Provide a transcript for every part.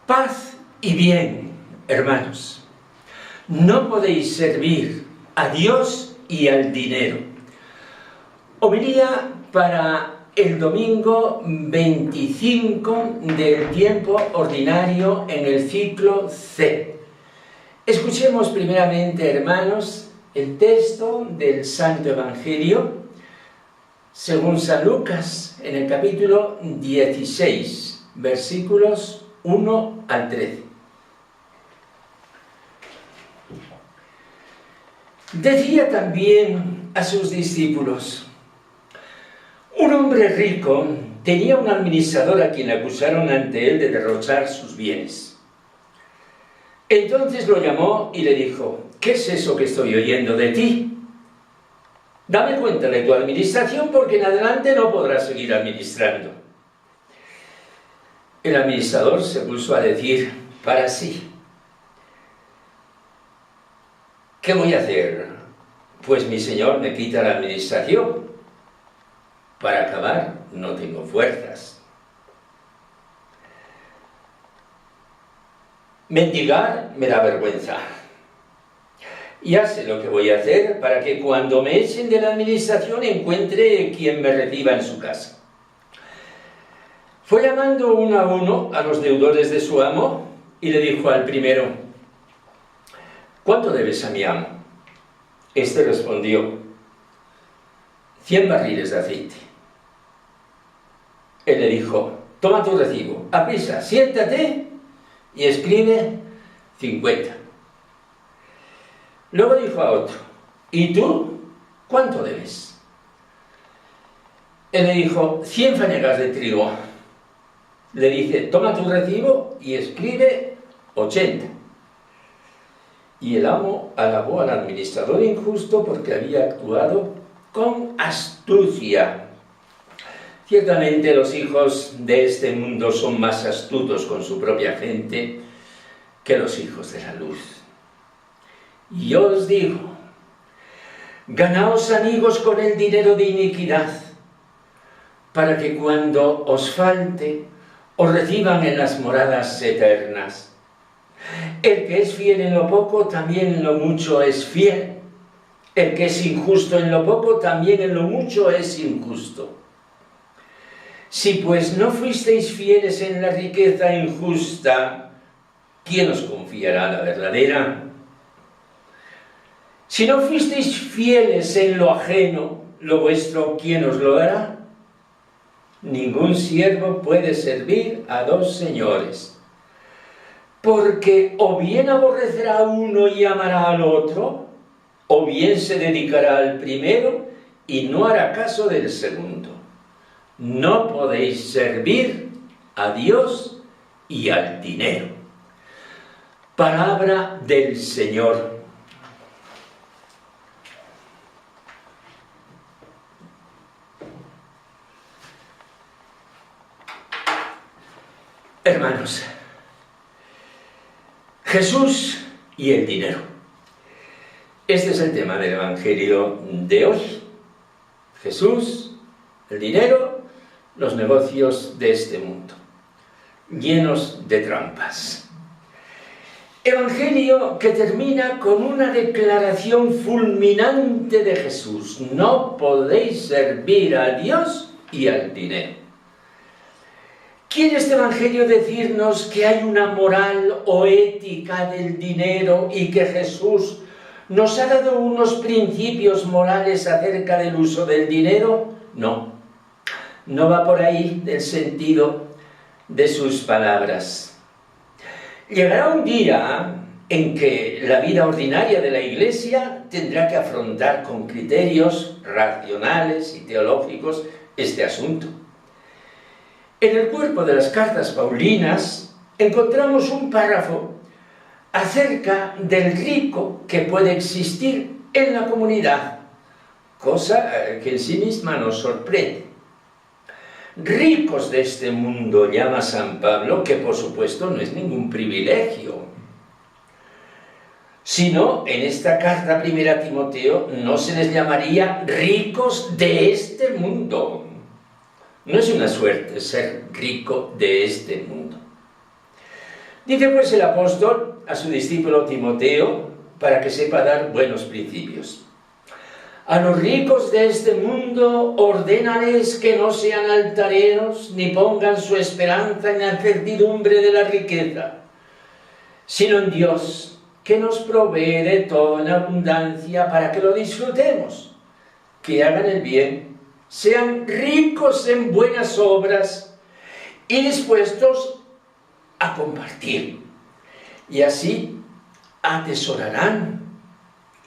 Paz y bien, hermanos. No podéis servir a Dios y al dinero. Homilía para el domingo 25 del tiempo ordinario en el ciclo C. Escuchemos primeramente, hermanos, el texto del Santo Evangelio según San Lucas en el capítulo 16, versículos 1 al 13. Decía también a sus discípulos: un hombre rico tenía un administrador a quien acusaron ante él de derrochar sus bienes. Entonces lo llamó y le dijo: ¿qué es eso que estoy oyendo de ti? Dame cuenta de tu administración, porque en adelante no podrás seguir administrando. El administrador se puso a decir para sí: ¿qué voy a hacer? Pues mi señor me quita la administración. Para acabar, no tengo fuerzas. Mendigar me da vergüenza. Ya sé lo que voy a hacer para que cuando me echen de la administración encuentre quien me reciba en su casa. Fue llamando uno a uno a los deudores de su amo y le dijo al primero: ¿cuánto debes a mi amo? Este respondió: 100 barriles de aceite. Él le dijo: toma tu recibo, aprisa, siéntate y escribe 50. Luego dijo a otro: ¿y tú cuánto debes? Él le dijo: 100 fanegas de trigo. Le dice: toma tu recibo y escribe 80. Y el amo alabó al administrador injusto porque había actuado con astucia. Ciertamente los hijos de este mundo son más astutos con su propia gente que los hijos de la luz. Y yo os digo: ganaos amigos con el dinero de iniquidad, para que cuando os falte, os reciban en las moradas eternas. El que es fiel en lo poco, también en lo mucho es fiel. El que es injusto en lo poco, también en lo mucho es injusto. Si pues no fuisteis fieles en la riqueza injusta, ¿quién os confiará la verdadera? Si no fuisteis fieles en lo ajeno, lo vuestro, ¿quién os lo dará? Ningún siervo puede servir a dos señores, porque o bien aborrecerá a uno y amará al otro, o bien se dedicará al primero y no hará caso del segundo. No podéis servir a Dios y al dinero. Palabra del Señor. Hermanos, Jesús y el dinero. Este es el tema del Evangelio de hoy. Jesús, el dinero, los negocios de este mundo, llenos de trampas. Evangelio que termina con una declaración fulminante de Jesús: no podéis servir a Dios y al dinero. ¿Quiere este Evangelio decirnos que hay una moral o ética del dinero y que Jesús nos ha dado unos principios morales acerca del uso del dinero? No, no va por ahí el sentido de sus palabras. Llegará un día en que la vida ordinaria de la Iglesia tendrá que afrontar con criterios racionales y teológicos este asunto. En el cuerpo de las cartas paulinas encontramos un párrafo acerca del rico que puede existir en la comunidad, cosa que en sí misma nos sorprende. Ricos de este mundo, llama San Pablo, que por supuesto no es ningún privilegio, sino en esta carta primera a Timoteo no se les llamaría ricos de este mundo. No es una suerte ser rico de este mundo. Dice pues el apóstol a su discípulo Timoteo, para que sepa dar buenos principios. A los ricos de este mundo ordénales que no sean altareros, ni pongan su esperanza en la certidumbre de la riqueza, sino en Dios, que nos provee de todo en abundancia para que lo disfrutemos, que hagan el bien, sean ricos en buenas obras y dispuestos a compartir, y así atesorarán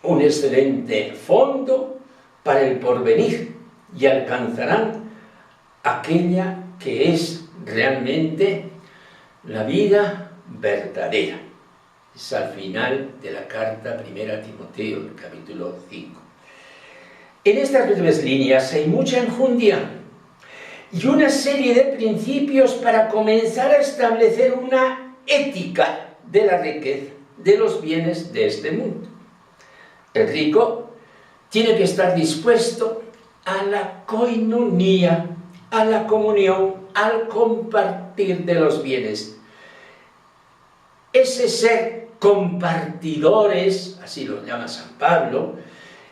un excelente fondo para el porvenir y alcanzarán aquella que es realmente la vida verdadera. Es al final de la carta primera a Timoteo, el capítulo 5. En estas breves líneas hay mucha enjundia y una serie de principios para comenzar a establecer una ética de la riqueza, de los bienes de este mundo. El rico tiene que estar dispuesto a la koinonía, a la comunión, al compartir de los bienes. Ese ser compartidores, así lo llama San Pablo,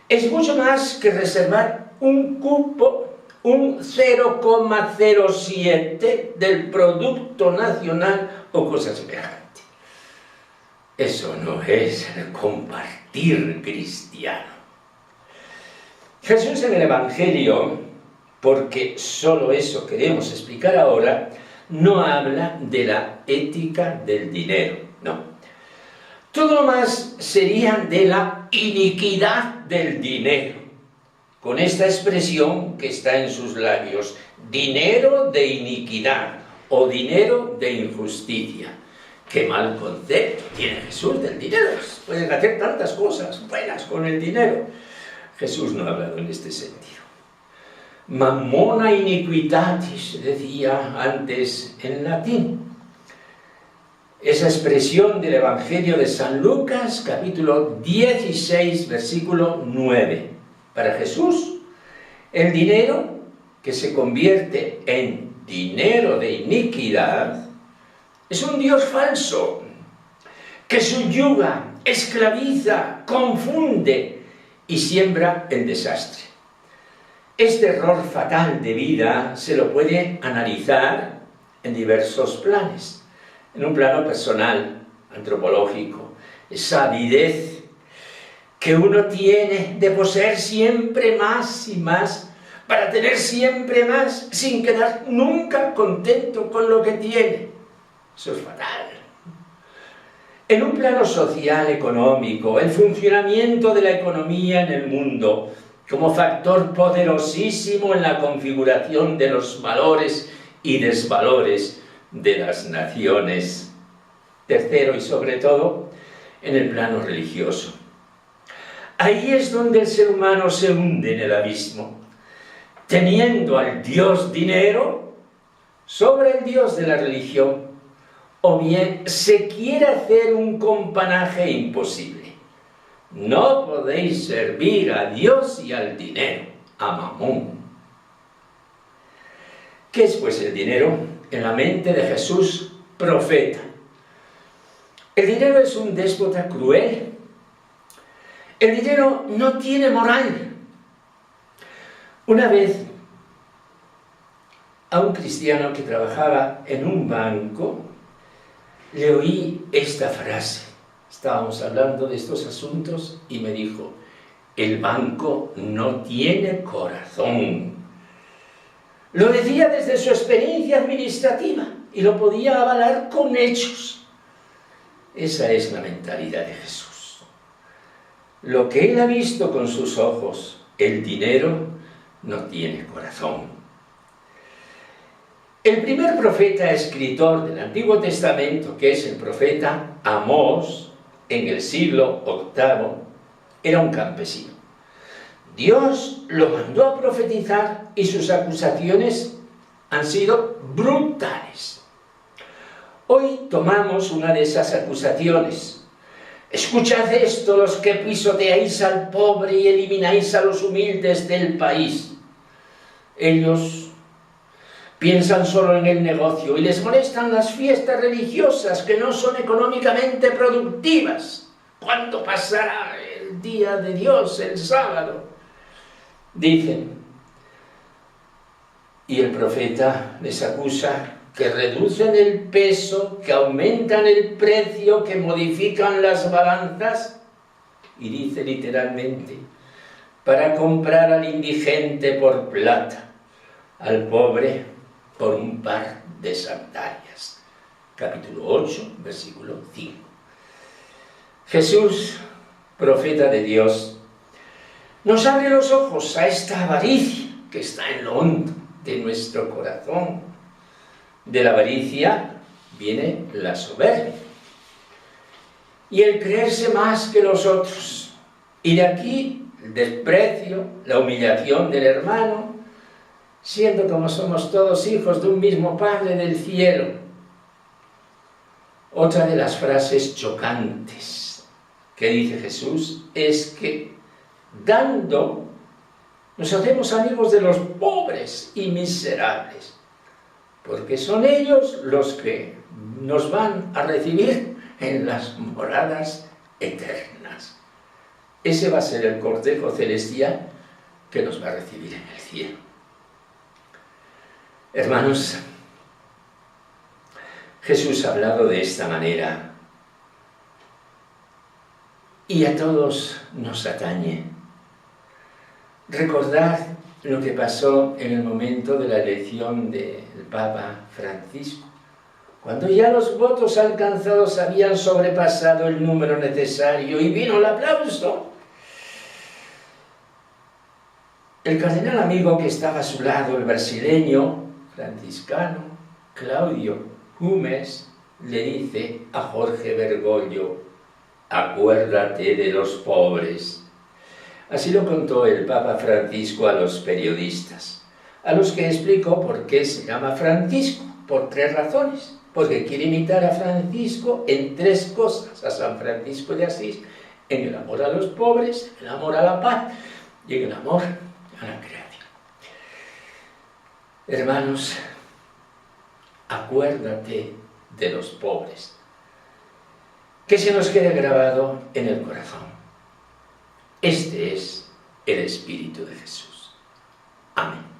es mucho más que reservar un cupo, un 0,07 del Producto Nacional o cosa semejante. Eso no es el compartir cristiano. Jesús en el Evangelio, porque solo eso queremos explicar ahora, no habla de la ética del dinero, no. Todo lo más sería de la iniquidad del dinero, con esta expresión que está en sus labios, dinero de iniquidad o dinero de injusticia. Qué mal concepto tiene Jesús del dinero. Pueden hacer tantas cosas buenas con el dinero. Jesús no ha hablado en este sentido. Mammona iniquitatis, decía antes en latín. Esa expresión del Evangelio de San Lucas, capítulo 16, versículo 9. Para Jesús, el dinero que se convierte en dinero de iniquidad es un Dios falso, que subyuga, esclaviza, confunde y siembra el desastre. Este error fatal de vida se lo puede analizar en diversos planes. En un plano personal, antropológico, esa avidez que uno tiene de poseer siempre más y más, para tener siempre más, sin quedar nunca contento con lo que tiene. Eso es fatal. En un plano social, económico, el funcionamiento de la economía en el mundo como factor poderosísimo en la configuración de los valores y desvalores de las naciones. Tercero y sobre todo, en el plano religioso. Ahí es donde el ser humano se hunde en el abismo, teniendo al Dios dinero sobre el Dios de la religión, o bien se quiere hacer un companaje imposible. No podéis servir a Dios y al dinero, a Mamón. ¿Qué es pues el dinero en la mente de Jesús, profeta? El dinero es un déspota cruel. El dinero no tiene moral. Una vez, a un cristiano que trabajaba en un banco, le oí esta frase. Estábamos hablando de estos asuntos y me dijo: el banco no tiene corazón. Lo decía desde su experiencia administrativa y lo podía avalar con hechos. Esa es la mentalidad de Jesús. Lo que él ha visto con sus ojos, el dinero no tiene corazón. El primer profeta escritor del Antiguo Testamento, que es el profeta Amós, en el siglo VIII, era un campesino. Dios lo mandó a profetizar y sus acusaciones han sido brutales. Hoy tomamos una de esas acusaciones. Escuchad esto, los que pisoteáis al pobre y elimináis a los humildes del país. Ellos Piensan solo en el negocio y les molestan las fiestas religiosas que no son económicamente productivas. ¿Cuándo pasará el día de Dios, el sábado? Dicen. Y el profeta les acusa que reducen el peso, que aumentan el precio, que modifican las balanzas. Y dice literalmente, para comprar al indigente por plata, al pobre por un par de sandalias. Capítulo 8, versículo 5. Jesús, profeta de Dios, nos abre los ojos a esta avaricia que está en lo hondo de nuestro corazón. De la avaricia viene la soberbia y el creerse más que los otros. Y de aquí el desprecio, la humillación del hermano, siendo como somos todos hijos de un mismo Padre del cielo. Otra de las frases chocantes que dice Jesús es que dando nos hacemos amigos de los pobres y miserables, porque son ellos los que nos van a recibir en las moradas eternas. Ese va a ser el cortejo celestial que nos va a recibir en el cielo. Hermanos, Jesús ha hablado de esta manera y a todos nos atañe. Recordad lo que pasó en el momento de la elección del Papa Francisco, cuando ya los votos alcanzados habían sobrepasado el número necesario y vino el aplauso. El cardenal amigo que estaba a su lado, el brasileño franciscano Claudio Humes, le dice a Jorge Bergoglio, acuérdate de los pobres. Así lo contó el Papa Francisco a los periodistas, a los que explicó por qué se llama Francisco, por 3 razones. Porque quiere imitar a Francisco en 3 cosas, a San Francisco de Asís, en el amor a los pobres, en el amor a la paz y en el amor a la creación. Hermanos, acuérdate de los pobres. Que se nos quede grabado en el corazón. Este es el Espíritu de Jesús. Amén.